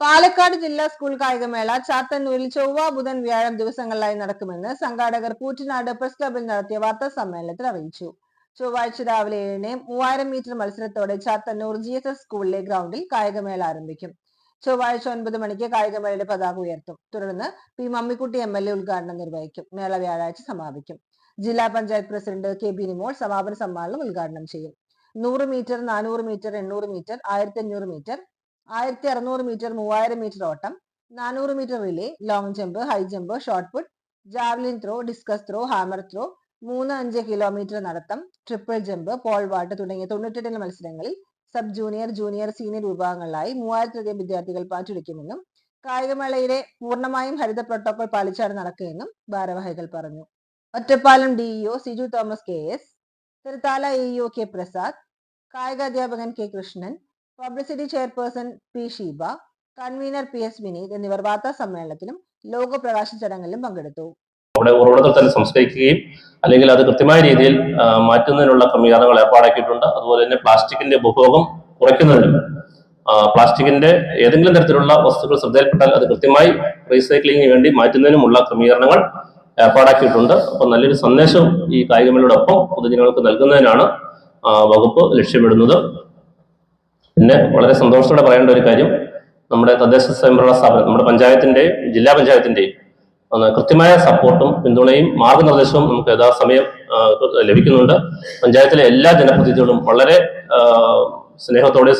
പാലക്കാട് ജില്ലാ സ്കൂൾ കായികമേള ചാത്തന്നൂരിൽ ചൊവ്വ ബുധൻ വ്യാഴം ദിവസങ്ങളിലായി നടക്കുമെന്ന് സംഘാടകർ കൂറ്റനാട് പ്രസ് ക്ലബിൽ നടത്തിയ വാർത്താ സമ്മേളനത്തിൽ അറിയിച്ചു. ചൊവ്വാഴ്ച രാവിലെ 7-ന് 3000 മീറ്റർ മത്സരത്തോടെ ചാത്തന്നൂർ GSS സ്കൂളിലെ ഗ്രൗണ്ടിൽ കായികമേള ആരംഭിക്കും. ചൊവ്വാഴ്ച 9 മണിക്ക് കായികമേളയുടെ പതാക ഉയർത്തും. തുടർന്ന് പി മമ്മിക്കുട്ടി MLA ഉദ്ഘാടനം നിർവഹിക്കും. മേള വ്യാഴാഴ്ച സമാപിക്കും. ജില്ലാ പഞ്ചായത്ത് പ്രസിഡന്റ് കെ ബിനിമോൾ സമാപന സമ്മേളനം ഉദ്ഘാടനം ചെയ്യും. 100 metre, 400 metre, 800 metre, 1500 metre, 1600 metre, 3000 metre ഓട്ടം, 400 metre relay, long jump, high jump, shot put, javelin throw, discus throw, hammer throw, 3-5 kilometre നടത്തം, ട്രിപ്പിൾ ജമ്പ്, പോൾ വാൾട്ട് തുടങ്ങിയ 98 മത്സരങ്ങളിൽ സബ് ജൂനിയർ, ജൂനിയർ, സീനിയർ വിഭാഗങ്ങളിലായി 3000-ലധികം വിദ്യാർത്ഥികൾ പങ്കെടുക്കുമെന്നും കായികമേളയിലെ പൂർണ്ണമായും ഹരിത പ്രോട്ടോകോൾ പാലിച്ചാണ് നടക്കുകയെന്നും ഭാരവാഹികൾ പറഞ്ഞു. Ottapalam DEO Siju Thomas KS, Thiruthala AEO K Prasad, കായികാധ്യാപകൻ K Krishnan, publicity chairperson P Sheeba, convener PS Vineeth എന്നിവർ വാർത്താ സമ്മേളനത്തിലും ലോഗോ പ്രകാശ ചടങ്ങിലും പങ്കെടുത്തു. അവിടെ ഉറവിടത്തിൽ തന്നെ സംസ്കരിക്കുകയും അല്ലെങ്കിൽ അത് കൃത്യമായ രീതിയിൽ മാറ്റുന്നതിനുള്ള ക്രമീകരണങ്ങൾ ഏർപ്പാടാക്കിയിട്ടുണ്ട്. അതുപോലെ തന്നെ പ്ലാസ്റ്റിക്കിന്റെ ഉപഭോഗം കുറയ്ക്കുന്നതിനും പ്ലാസ്റ്റിക്കിന്റെ ഏതെങ്കിലും തരത്തിലുള്ള വസ്തുക്കൾ ശ്രദ്ധയിൽപ്പെട്ടാൽ അത് കൃത്യമായി റീസൈക്ലിങ്ങിന് വേണ്ടി മാറ്റുന്നതിനുമുള്ള ക്രമീകരണങ്ങൾ ഏർപ്പാടാക്കിയിട്ടുണ്ട്. അപ്പോൾ നല്ലൊരു സന്ദേശം ഈ കായികമേളയോടൊപ്പം പൊതുജനങ്ങൾക്ക് നൽകുന്നതിനാണ് വകുപ്പ് ലക്ഷ്യമിടുന്നത്. പിന്നെ വളരെ സന്തോഷത്തോടെ പറയേണ്ട ഒരു കാര്യം, നമ്മുടെ തദ്ദേശ സ്വയംഭരണ സ്ഥാപനം, നമ്മുടെ പഞ്ചായത്തിന്റെയും ജില്ലാ പഞ്ചായത്തിന്റെയും കൃത്യമായ സപ്പോർട്ടും പിന്തുണയും മാർഗനിർദ്ദേശവും നമുക്ക് യഥാസമയം ലഭിക്കുന്നുണ്ട്. പഞ്ചായത്തിലെ എല്ലാ ജനപ്രതിനിധികളും വളരെ സ്നേഹത്തോടെ